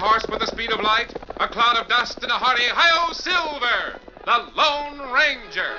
horse with the speed of light, a cloud of dust, and a hearty hi-yo Silver, the Lone Ranger.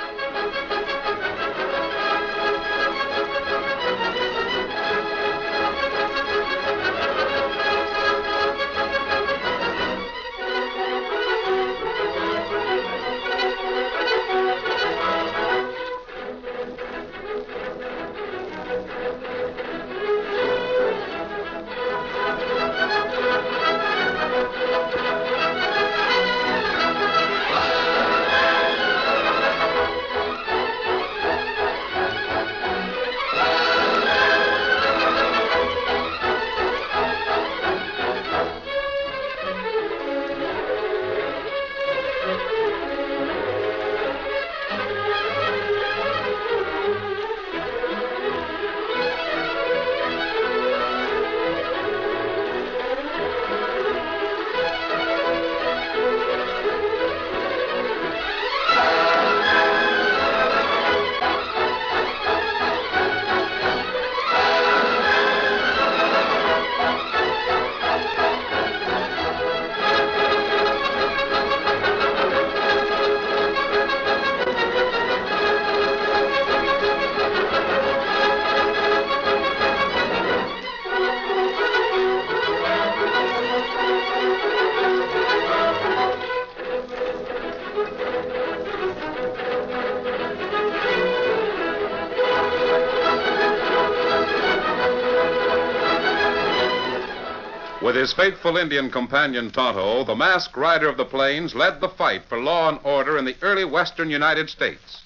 With his faithful Indian companion Tonto, the masked rider of the plains led the fight for law and order in the early western United States.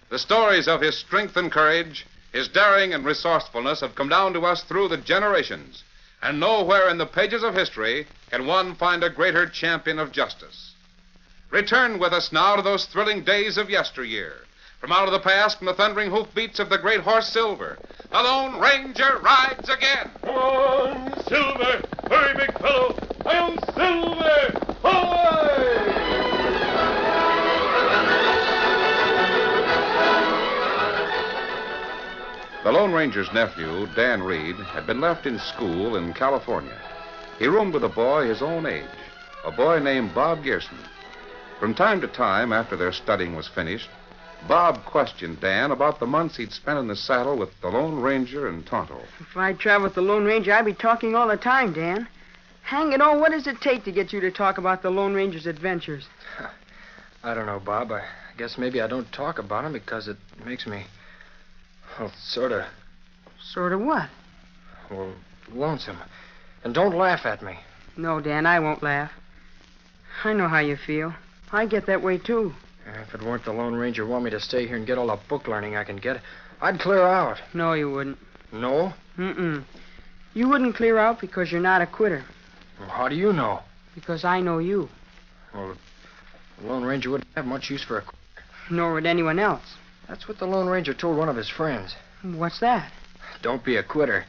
The stories of his strength and courage, his daring and resourcefulness have come down to us through the generations, and nowhere in the pages of history can one find a greater champion of justice. Return with us now to those thrilling days of yesteryear. From out of the past and the thundering hoofbeats of the great horse Silver, the Lone Ranger rides again. Come on, Silver! Hurry, big fellow! I am Silver! Ahoy! The Lone Ranger's nephew, Dan Reed, had been left in school in California. He roomed with a boy his own age, a boy named Bob Gerson. From time to time, after their studying was finished, Bob questioned Dan about the months he'd spent in the saddle with the Lone Ranger and Tonto. If I traveled with the Lone Ranger, I'd be talking all the time, Dan. Hang it all, what does it take to get you to talk about the Lone Ranger's adventures? I don't know, Bob. I guess maybe I don't talk about them because it makes me, well, sort of... Sort of what? Well, lonesome. And don't laugh at me. No, Dan, I won't laugh. I know how you feel. I get that way, too. If it weren't the Lone Ranger want me to stay here and get all the book learning I can get, I'd clear out. No, you wouldn't. No? Mm-mm. You wouldn't clear out because you're not a quitter. Well, how do you know? Because I know you. Well, the Lone Ranger wouldn't have much use for a quitter. Nor would anyone else. That's what the Lone Ranger told one of his friends. What's that? Don't be a quitter.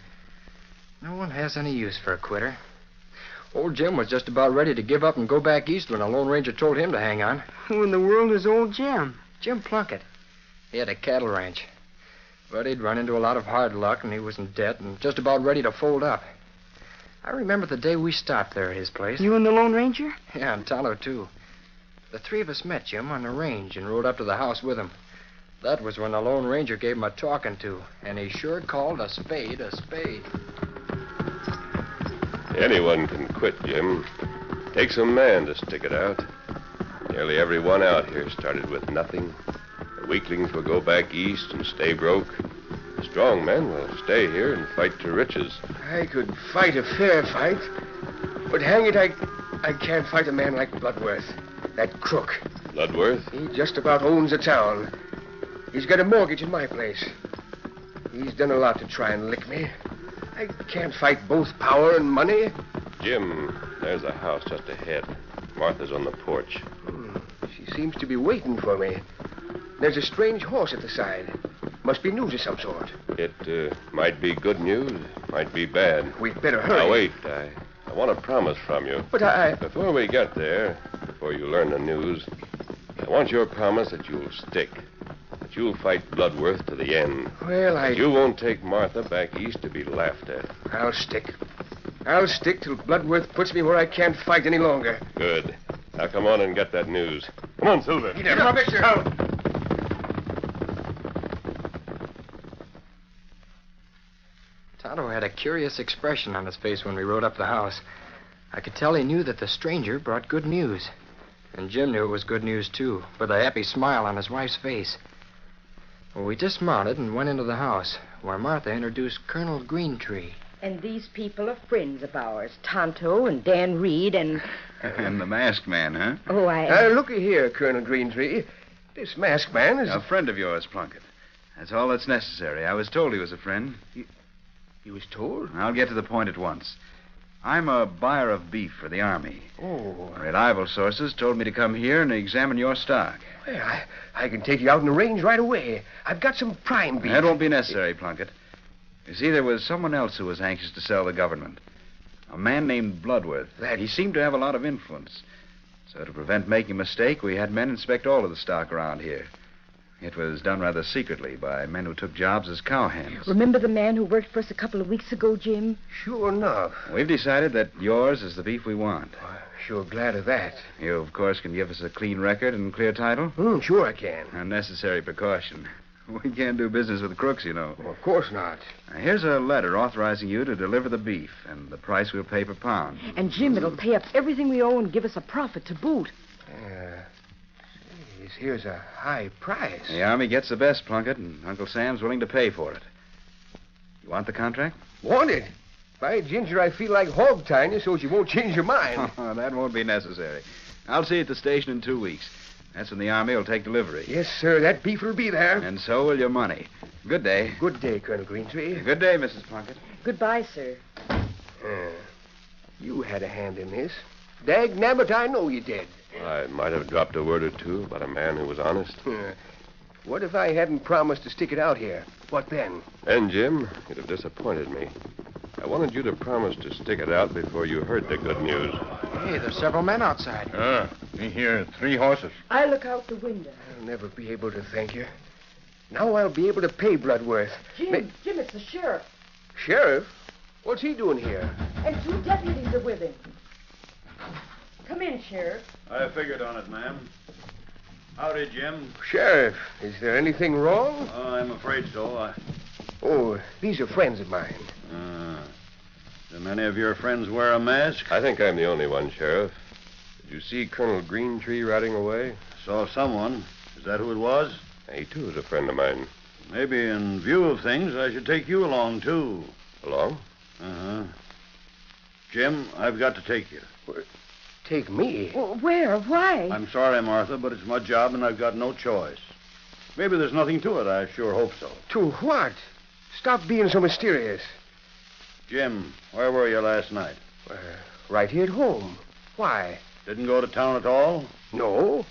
No one has any use for a quitter. Old Jim was just about ready to give up and go back east when the Lone Ranger told him to hang on. Who in the world is old Jim? Jim Plunket. He had a cattle ranch. But he'd run into a lot of hard luck, and he was in debt and just about ready to fold up. I remember the day we stopped there at his place. You and the Lone Ranger? Yeah, and Tonto, too. The three of us met Jim on the range and rode up to the house with him. That was when the Lone Ranger gave him a talking to, and he sure called a spade a spade. Anyone can quit, Jim. Takes a man to stick it out. Nearly everyone out here started with nothing. The weaklings will go back east and stay broke. The strong men will stay here and fight to riches. I could fight a fair fight, but hang it, I can't fight a man like Bloodworth, that crook. Bloodworth? He just about owns the town. He's got a mortgage in my place. He's done a lot to try and lick me. I can't fight both power and money. Jim, there's a house just ahead. Martha's on the porch. She seems to be waiting for me. There's a strange horse at the side. Must be news of some sort. It might be good news, might be bad. We'd better hurry. Now, wait. I want a promise from you. But I... Before we get there, before you learn the news, I want your promise that you'll stick. That you'll fight Bloodworth to the end. Well, You won't take Martha back east to be laughed at. I'll stick. I'll stick till Bloodworth puts me where I can't fight any longer. Good. Now come on and get that news. Come on, Silver. Get up, mister. Tonto had a curious expression on his face when we rode up the house. I could tell he knew that the stranger brought good news. And Jim knew it was good news, too, with a happy smile on his wife's face. Well, we dismounted and went into the house, where Martha introduced Colonel Greentree. And these people are friends of ours. Tonto and Dan Reed and... And the masked man, huh? Oh, Looky here, Colonel Greentree. This masked man is... A friend of yours, Plunket. That's all that's necessary. I was told he was a friend. You was told? I'll get to the point at once. I'm a buyer of beef for the Army. Oh. Reliable sources told me to come here and examine your stock. Well, I can take you out in the range right away. I've got some prime beef. That won't be necessary, Plunket. You see, there was someone else who was anxious to sell the government. A man named Bloodworth. He seemed to have a lot of influence. So to prevent making a mistake, we had men inspect all of the stock around here. It was done rather secretly by men who took jobs as cowhands. Remember the man who worked for us a couple of weeks ago, Jim? Sure enough. We've decided that yours is the beef we want. Sure glad of that. You, of course, can give us a clean record and clear title. Sure I can. A necessary precaution. We can't do business with crooks, you know. Well, of course not. Now, here's a letter authorizing you to deliver the beef and the price we'll pay per pound. And, Jim, it'll pay up everything we owe and give us a profit to boot. Here's a high price. The Army gets the best, Plunket, and Uncle Sam's willing to pay for it. You want the contract? Want it? By ginger, I feel like hog tying you so you won't change your mind. That won't be necessary. I'll see you at the station in 2 weeks. That's when the Army will take delivery. Yes, sir. That beef will be there. And so will your money. Good day. Good day, Colonel Greentree. Good day, Mrs. Plunket. Goodbye, sir. You had a hand in this. Dag nabbit, I know you did. I might have dropped a word or two about a man who was honest. What if I hadn't promised to stick it out here? What then? And, Jim, you'd have disappointed me. I wanted you to promise to stick it out before you heard the good news. Hey, there's several men outside. Me here, 3 horses. I look out the window. I'll never be able to thank you. Now I'll be able to pay Bloodworth. Jim, it's the sheriff. Sheriff? What's he doing here? And 2 deputies are with him. Come in, Sheriff. I figured on it, ma'am. Howdy, Jim. Sheriff, is there anything wrong? I'm afraid so. Oh, these are friends of mine. Do many of your friends wear a mask? I think I'm the only one, Sheriff. Did you see Colonel Greentree riding away? Saw someone. Is that who it was? He, too, is a friend of mine. Maybe in view of things, I should take you along, too. Along? Uh-huh. Jim, I've got to take you. Take me? Well, where? Why? I'm sorry, Martha, but it's my job and I've got no choice. Maybe there's nothing to it. I sure hope so. To what? Stop being so mysterious. Jim, where were you last night? Right here at home. Why? Didn't go to town at all? No.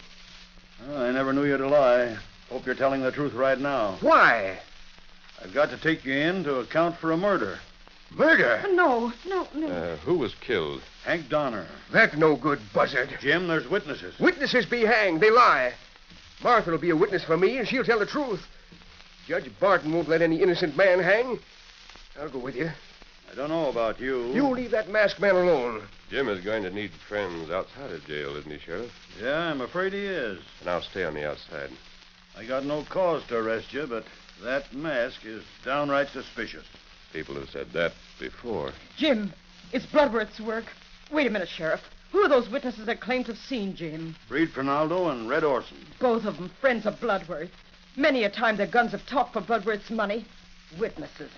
Well, I never knew you to lie. Hope you're telling the truth right now. Why? I've got to take you in to account for a murder. Murder? No. Who was killed? Hank Donner. That no good buzzard. Jim, there's witnesses. Witnesses be hanged. They lie. Martha will be a witness for me, and she'll tell the truth. Judge Barton won't let any innocent man hang. I'll go with you. I don't know about you. You leave that masked man alone. Jim is going to need friends outside of jail, isn't he, Sheriff? Yeah, I'm afraid he is. And I'll stay on the outside. I got no cause to arrest you, but that mask is downright suspicious. People have said that before. Jim, it's Bloodworth's work. Wait a minute, Sheriff. Who are those witnesses that claim to have seen Jim? Reed Fernaldo and Red Orson. Both of them friends of Bloodworth. Many a time their guns have talked for Bloodworth's money. Witnesses.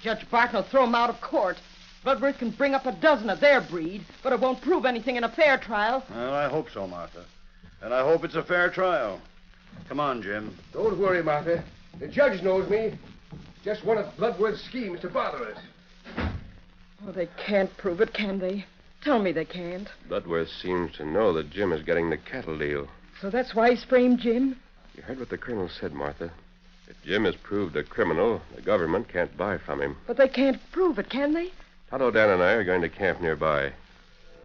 Judge Barton will throw them out of court. Bloodworth can bring up a dozen of their breed, but it won't prove anything in a fair trial. Well, I hope so, Martha. And I hope it's a fair trial. Come on, Jim. Don't worry, Martha. The judge knows me. Just one of Bloodworth's schemes to bother us. Oh, they can't prove it, can they? Tell me they can't. Bloodworth seems to know that Jim is getting the cattle deal. So that's why he's framed Jim? You heard what the colonel said, Martha. If Jim is proved a criminal, the government can't buy from him. But they can't prove it, can they? Tonto, Dan, and I are going to camp nearby.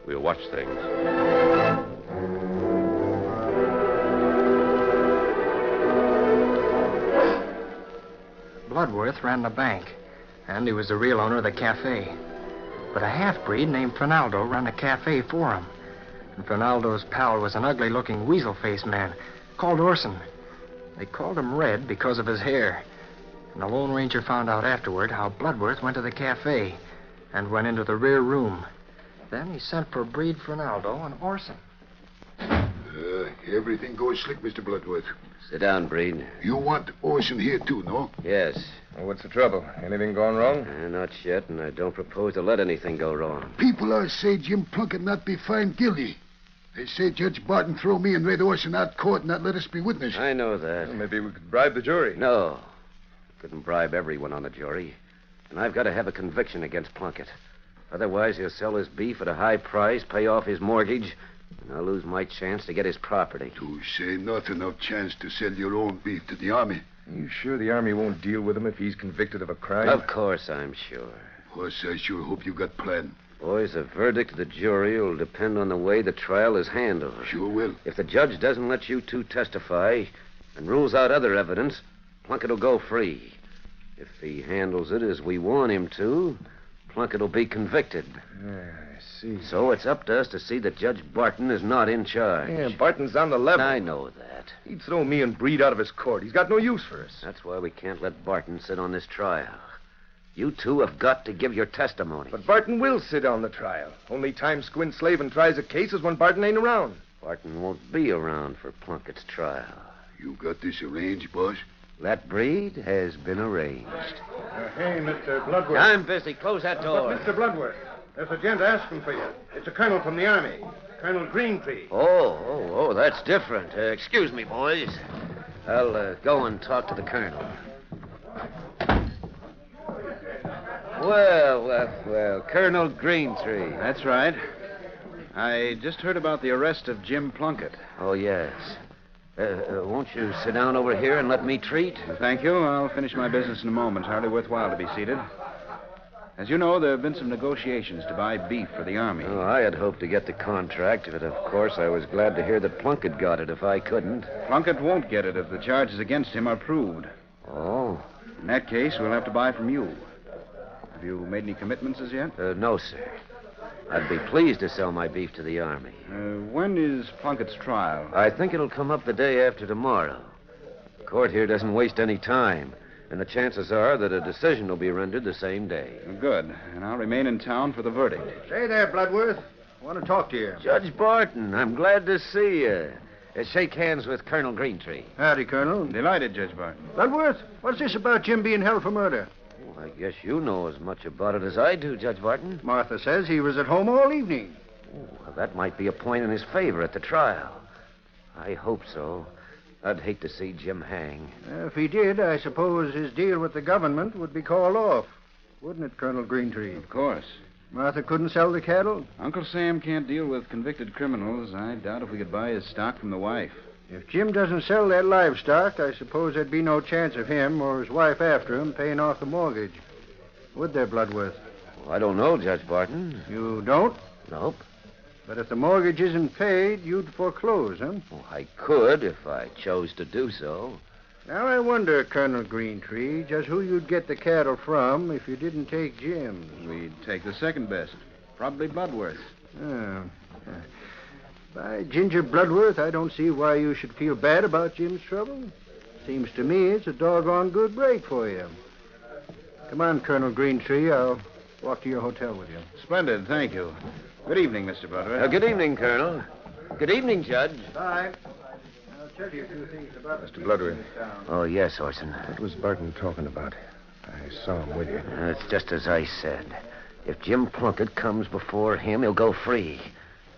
We'll watch things. Bloodworth ran the bank, and he was the real owner of the cafe. But a half-breed named Fernaldo ran a cafe for him. And Fernaldo's pal was an ugly-looking weasel-faced man called Orson. They called him Red because of his hair. And the Lone Ranger found out afterward how Bloodworth went to the cafe and went into the rear room. Then he sent for Breed, Fernaldo, and Orson. Everything goes slick, Mr. Bloodworth. Sit down, Breed. You want Orson here, too, no? Yes. Well, what's the trouble? Anything going wrong? Not yet, and I don't propose to let anything go wrong. People are say Jim Plunket not be found guilty. They say Judge Barton throw me and Red Orson out court and not let us be witness. I know that. Well, maybe we could bribe the jury. No. Couldn't bribe everyone on the jury. And I've got to have a conviction against Plunket. Otherwise, he'll sell his beef at a high price, pay off his mortgage, and I'll lose my chance to get his property. To say nothing of chance to sell your own beef to the Army. You sure the Army won't deal with him if he's convicted of a crime? Of course, I'm sure. Boss, I sure hope you got plan. Boys, the verdict of the jury will depend on the way the trial is handled. Sure will. If the judge doesn't let you two testify and rules out other evidence, Plunket will go free. If he handles it as we want him to, Plunket will be convicted. I see. So it's up to us to see that Judge Barton is not in charge. Yeah, Barton's on the level. I know that. He'd throw me and Breed out of his court. He's got no use for us. That's why we can't let Barton sit on this trial. You two have got to give your testimony. But Barton will sit on the trial. Only time Squint Slavin tries a case is when Barton ain't around. Barton won't be around for Plunket's trial. You got this arranged, boss? That Breed has been arranged. Hey, Mr. Bloodworth. I'm busy. Close that door. Mr. Bloodworth, there's a gent asking for you. It's a colonel from the Army, Colonel Greentree. Oh, that's different. Excuse me, boys. I'll go and talk to the colonel. Well, Colonel Greentree. That's right. I just heard about the arrest of Jim Plunket. Oh, yes. Won't you sit down over here and let me treat? Thank you. I'll finish my business in a moment. It's hardly worthwhile to be seated. As you know, there have been some negotiations to buy beef for the Army. Oh, I had hoped to get the contract, but of course I was glad to hear that Plunket got it if I couldn't. Plunket won't get it if the charges against him are proved. Oh? In that case, we'll have to buy from you. Have you made any commitments as yet? No, sir. I'd be pleased to sell my beef to the Army. When is Plunket's trial? I think it'll come up the day after tomorrow. The court here doesn't waste any time, and the chances are that a decision will be rendered the same day. Good. And I'll remain in town for the verdict. Say there, Bloodworth. I want to talk to you. Judge Barton, I'm glad to see you. Shake hands with Colonel Greentree. Howdy, Colonel. Delighted, Judge Barton. Bloodworth, what's this about Jim being held for murder? Well, I guess you know as much about it as I do, Judge Barton. Martha says he was at home all evening. Well, that might be a point in his favor at the trial. I hope so. I'd hate to see Jim hang. If he did, I suppose his deal with the government would be called off. Wouldn't it, Colonel Greentree? Of course. Martha couldn't sell the cattle? Uncle Sam can't deal with convicted criminals. I doubt if we could buy his stock from the wife. If Jim doesn't sell that livestock, I suppose there'd be no chance of him or his wife after him paying off the mortgage. Would there, Bloodworth? Well, I don't know, Judge Barton. You don't? Nope. But if the mortgage isn't paid, you'd foreclose, huh? Well, I could if I chose to do so. Now, I wonder, Colonel Greentree, just who you'd get the cattle from if you didn't take Jim's. We'd take the second best. Probably Bloodworth. Oh. By Ginger Bloodworth, I don't see why you should feel bad about Jim's trouble. Seems to me it's a doggone good break for you. Come on, Colonel Greentree. I'll walk to your hotel with you. Splendid, thank you. Good evening, Mr. Bloodworth. Good evening, Colonel. Good evening, Judge. Bye. I'll tell you a few things about Mr. Bloodworth. Oh, yes, Orson. What was Barton talking about? I saw him with you. It's just as I said. If Jim Plunket comes before him, he'll go free.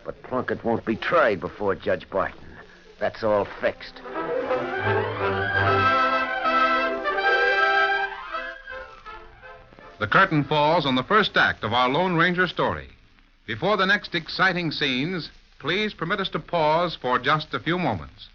But Plunket won't be tried before Judge Barton. That's all fixed. The curtain falls on the first act of our Lone Ranger story. Before the next exciting scenes, please permit us to pause for just a few moments.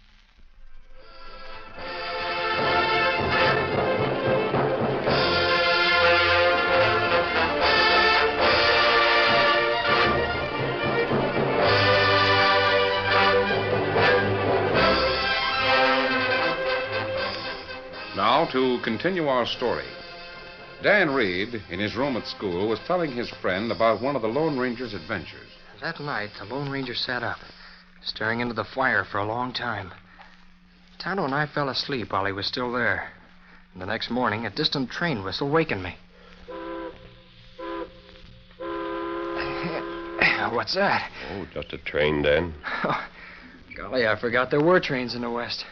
Now, to continue our story. Dan Reed, in his room at school, was telling his friend about one of the Lone Ranger's adventures. That night, the Lone Ranger sat up, staring into the fire for a long time. Tonto and I fell asleep while he was still there. And the next morning, a distant train whistle wakened me. What's that? Oh, just a train, Dan. Oh, golly, I forgot there were trains in the west.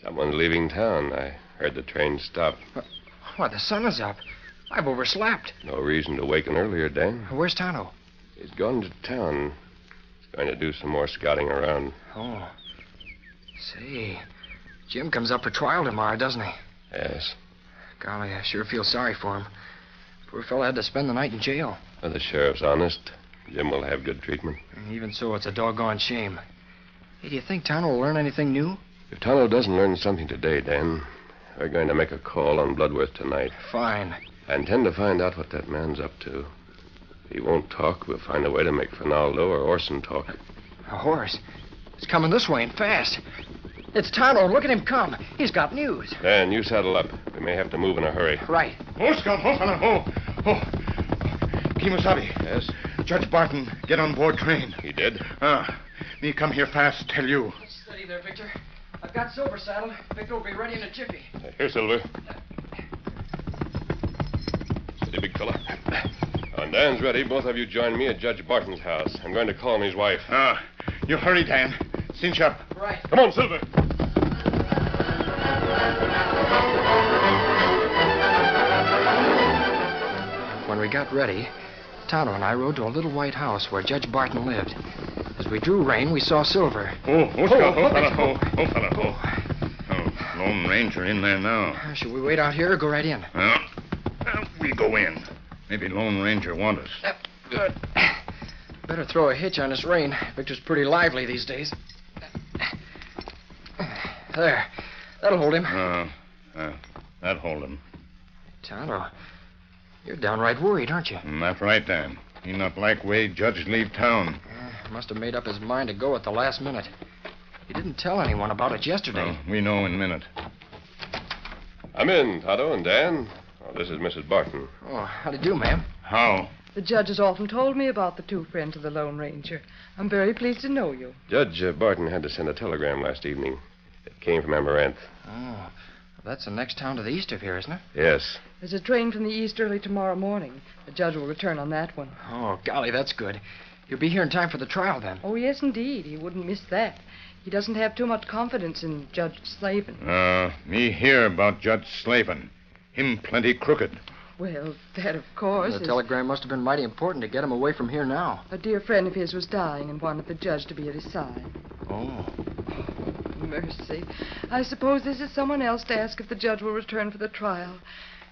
Someone's leaving town. I heard the train stop. What, the sun is up. I've overslept. No reason to waken earlier, Dan. Where's Tonto? He's gone to town. He's going to do some more scouting around. Oh. Say, Jim comes up for trial tomorrow, doesn't he? Yes. Golly, I sure feel sorry for him. Poor fellow had to spend the night in jail. Well, the sheriff's honest. Jim will have good treatment. Even so, it's a doggone shame. Hey, do you think Tonto will learn anything new? If Tonto doesn't learn something today, Dan, we're going to make a call on Bloodworth tonight. Fine. I intend to find out what that man's up to. If he won't talk, we'll find a way to make Fernaldo or Orson talk. A horse. It's coming this way and fast. It's Tonto. Look at him come. He's got news. Dan, you saddle up. We may have to move in a hurry. Right. Oh, Scout. Oh, fella. Oh. Kimosabe. Yes? Judge Barton, get on board train. He did? Me come here fast, tell you. Steady there, Victor. I've got Silver saddled. Victor will be ready in a jiffy. Here, Silver. Steady, big fella. When Dan's ready, both of you join me at Judge Barton's house. I'm going to call on his wife. You hurry, Dan. Cinch up. Right. Come on, Silver. When we got ready, Tonto and I rode to a little white house where Judge Barton lived. As we drew rein, we saw Silver. Scout. Fella. Lone Ranger in there now. Should we wait out here or go right in? We go in. Maybe Lone Ranger want us. Good. Better throw a hitch on this rein. Victor's pretty lively these days. There. That'll hold him. That'll hold him. Tonto, you're downright worried, aren't you? That's right, Dan. He not like way Judge leave town. Must have made up his mind to go at the last minute. He didn't tell anyone about it yesterday. We know in a minute. I'm in, Tonto and Dan. Oh, this is Mrs. Barton. Oh, how do you do, ma'am? How? The judge has often told me about the two friends of the Lone Ranger. I'm very pleased to know you. Judge Barton had to send a telegram last evening. It came from Amaranth. Oh, that's the next town to the east of here, isn't it? Yes. There's a train from the east early tomorrow morning. The judge will return on that one. Oh, golly, that's good. He'll be here in time for the trial, then. Oh, yes, indeed. He wouldn't miss that. He doesn't have too much confidence in Judge Slavin. Me hear about Judge Slavin. Him plenty crooked. Well, that, of course, The telegram must have been mighty important to get him away from here now. A dear friend of his was dying and wanted the judge to be at his side. Oh. Mercy. I suppose this is someone else to ask if the judge will return for the trial.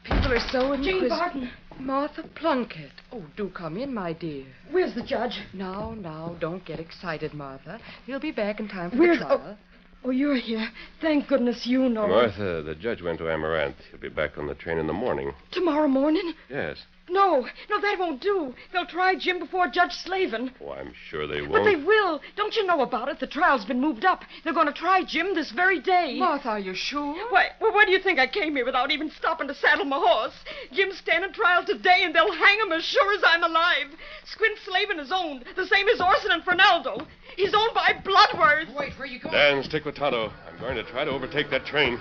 People are so inquisitive. Jane Barton. Martha Plunket. Oh, do come in, my dear. Where's the judge? Now, don't get excited, Martha. He'll be back in time for the trial. Oh, you're here. Thank goodness you know. Martha, the judge went to Amaranth. He'll be back on the train in the morning. Tomorrow morning? Yes. No, that won't do. They'll try Jim before Judge Slavin. Oh, I'm sure they won't. But they will. Don't you know about it? The trial's been moved up. They're going to try Jim this very day. Martha, are you sure? Why do you think I came here without even stopping to saddle my horse? Jim's standing trial today, and they'll hang him as sure as I'm alive. Squint Slavin is owned, the same as Orson and Fernaldo. He's owned by Bloodworth. Wait, where you going? Dan, stick with Tonto. I'm going to try to overtake that train.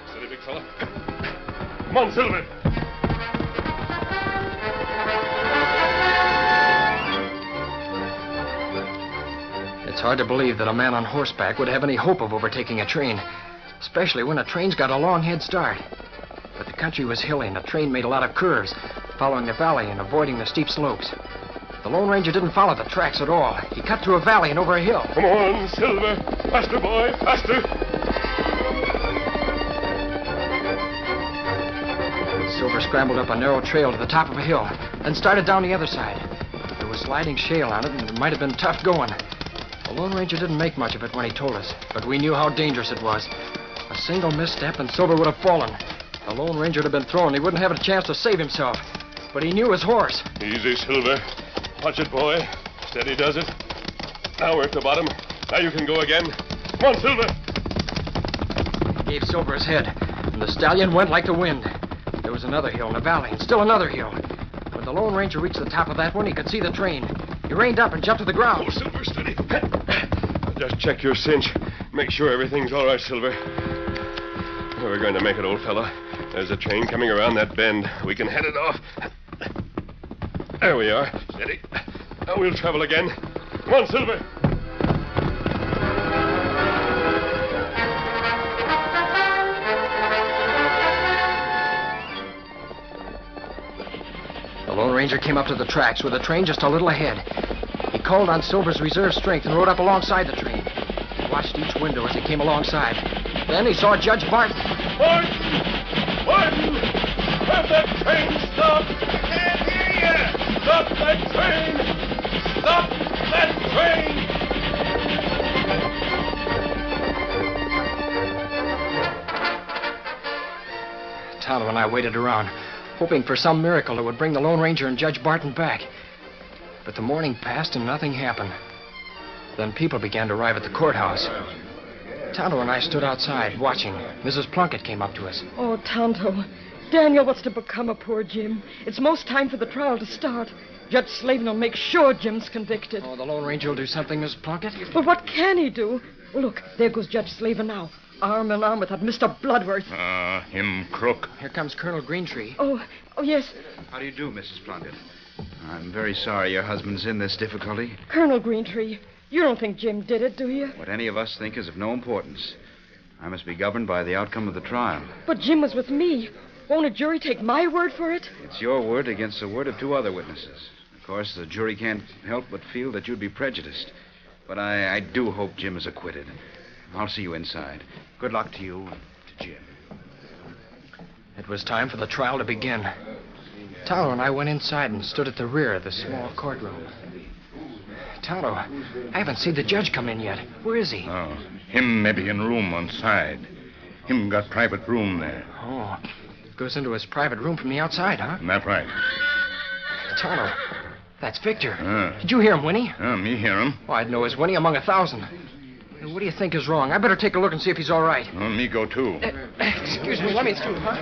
Steady, big fella. Come on, Silver. It's hard to believe that a man on horseback would have any hope of overtaking a train, especially when a train's got a long head start. But the country was hilly, and the train made a lot of curves, following the valley and avoiding the steep slopes. The Lone Ranger didn't follow the tracks at all. He cut through a valley and over a hill. Come on, Silver. Faster, boy, faster. Silver scrambled up a narrow trail to the top of a hill, then started down the other side. There was sliding shale on it, and it might have been tough going. The Lone Ranger didn't make much of it when he told us, but we knew how dangerous it was. A single misstep and Silver would have fallen. The Lone Ranger would have been thrown. He wouldn't have a chance to save himself. But he knew his horse. Easy, Silver. Watch it, boy. Steady does it. Now we're at the bottom. Now you can go again. Come on, Silver. He gave Silver his head, and the stallion went like the wind. There was another hill in a valley, and still another hill. When the Lone Ranger reached the top of that one, he could see the train. He reined up and jumped to the ground. Oh, Silver, steady. Just check your cinch. Make sure everything's all right, Silver. We're going to make it, old fella. There's a train coming around that bend. We can head it off. There we are. Steady. Now we'll travel again. Come on, Silver. The Lone Ranger came up to the tracks with the train just a little ahead. He called on Silver's reserve strength and rode up alongside the train. He watched each window as he came alongside. Then he saw Judge Barton. Barton! Barton! Have that train stop! I can't hear you! Stop that train! Stop that train! Tonto and I waited around, hoping for some miracle that would bring the Lone Ranger and Judge Barton back. But the morning passed and nothing happened. Then people began to arrive at the courthouse. Tonto and I stood outside, watching. Mrs. Plunket came up to us. Oh, Tonto. Daniel, what's to become of poor Jim? It's most time for the trial to start. Judge Slavin will make sure Jim's convicted. Oh, the Lone Ranger will do something, Mrs. Plunket? But what can he do? Look, there goes Judge Slavin now. Arm in arm with that Mr. Bloodworth. Him crook. Here comes Colonel Greentree. Oh, yes. How do you do, Mrs. Plunket? I'm very sorry your husband's in this difficulty. Colonel Greentree, you don't think Jim did it, do you? What any of us think is of no importance. I must be governed by the outcome of the trial. But Jim was with me. Won't a jury take my word for it? It's your word against the word of two other witnesses. Of course, the jury can't help but feel that you'd be prejudiced. But I do hope Jim is acquitted. I'll see you inside. Good luck to you and to Jim. It was time for the trial to begin. Tonto and I went inside and stood at the rear of the small courtroom. Tonto, I haven't seen the judge come in yet. Where is he? Oh, him maybe in room on side. Him got private room there. Oh, goes into his private room from the outside, huh? That right. Tonto, that's Victor. Did you hear him, Winnie? Me hear him. Oh, I'd know his Winnie among 1,000. What do you think is wrong? I better take a look and see if he's all right. Me go too. Excuse me, let me through, huh?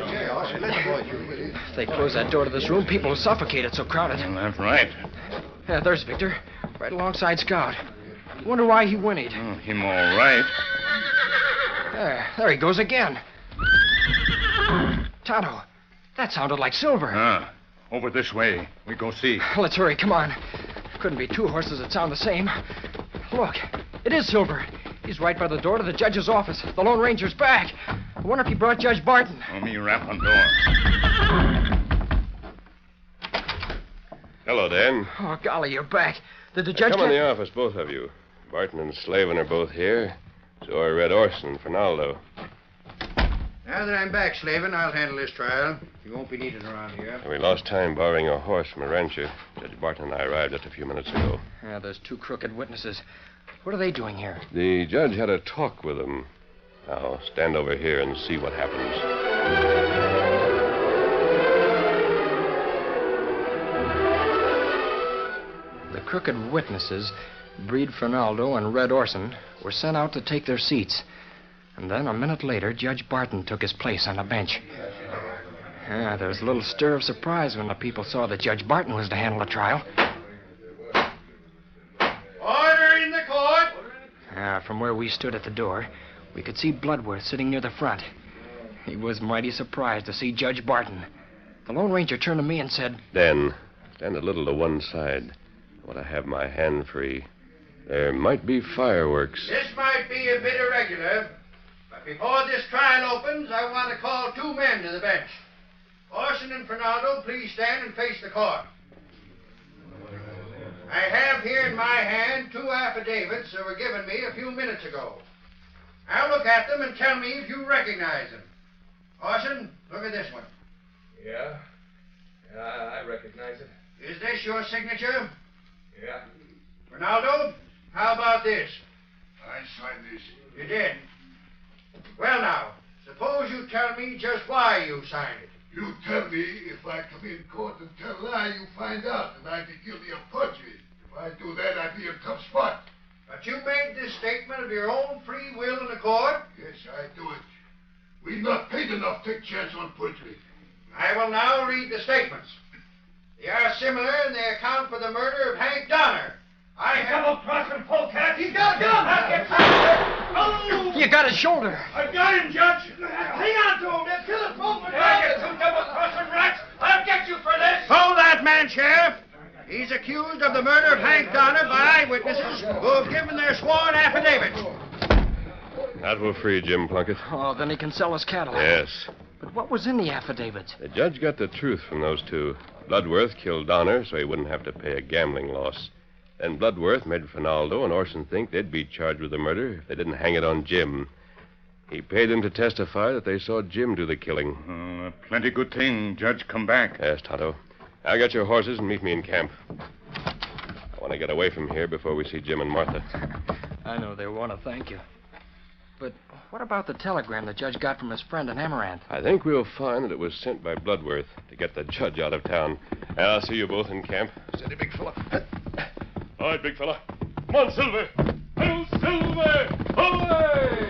If they close that door to this room, people will suffocate. It's so crowded. That's right. Yeah, there's Victor, right alongside Scout. Wonder why he whinnied. Him all right. There he goes again. Tonto, that sounded like Silver. Over this way. We go see. Let's hurry, come on. Couldn't be two horses that sound the same. Look, it is Silver. He's right by the door to the judge's office. The Lone Ranger's back. I wonder if he brought Judge Barton. Me rap on door. Hello, Dan. Oh, golly, you're back. Did the judge Come in the office, both of you. Barton and Slavin are both here. So are Red Orson and Fernaldo. Now that I'm back, Slavin, I'll handle this trial. You won't be needed around here. We lost time borrowing a horse from a rancher. Judge Barton and I arrived just a few minutes ago. Yeah, there's two crooked witnesses. What are they doing here? The judge had a talk with them. Now, stand over here and see what happens. The crooked witnesses, Breed Fernaldo and Red Orson, were sent out to take their seats. And then, a minute later, Judge Barton took his place on the bench. Yeah, there was a little stir of surprise when the people saw that Judge Barton was to handle the trial. Order in the court! From where we stood at the door, we could see Bloodworth sitting near the front. He was mighty surprised to see Judge Barton. The Lone Ranger turned to me and said, Dan, stand a little to one side. I want to have my hand free. There might be fireworks. This might be a bit irregular, but before this trial opens, I want to call two men to the bench. Orson and Fernaldo, please stand and face the court. I have here in my hand two affidavits that were given me a few minutes ago. Now look at them and tell me if you recognize them. Orson, look at this one. Yeah, I recognize it. Is this your signature? Yeah. Fernaldo, how about this? I signed this. You did? Well, now, suppose you tell me just why you signed it. You tell me if I come in court and tell a lie, you find out that I be guilty of perjury. If I do that, I be in a tough spot. But you made this statement of your own free will in the court? Yes, I do it. We not paid enough to take chance on perjury. I will now read the statements. They are similar in their account for the murder of Hank Donner. I have... Double-crossing polecat. He's got a gun. Oh! You got his shoulder. I've got him, Judge. Hang on to him. They'll kill us both. You two double-crossing rats. I'll get you for this. Hold that man, Sheriff. He's accused of the murder of Hank Donner by eyewitnesses who have given their sworn affidavits. That will free Jim Plunket. Oh, then he can sell his cattle. Yes. But what was in the affidavits? The judge got the truth from those two. Bloodworth killed Donner so he wouldn't have to pay a gambling loss. Then Bloodworth made Finaldo and Orson think they'd be charged with the murder if they didn't hang it on Jim. He paid them to testify that they saw Jim do the killing. Plenty good thing Judge come back. Yes, Tonto. I'll get your horses and meet me in camp. I want to get away from here before we see Jim and Martha. I know they want to thank you. But what about the telegram the judge got from his friend in Amaranth? I think we'll find that it was sent by Bloodworth to get the judge out of town. I'll see you both in camp. Steady, big fella. All right, big fella. Come on, Silver. Hail, Silver! Away!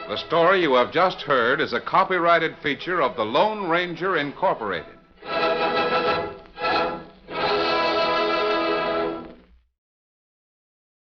The story you have just heard is a copyrighted feature of the Lone Ranger Incorporated.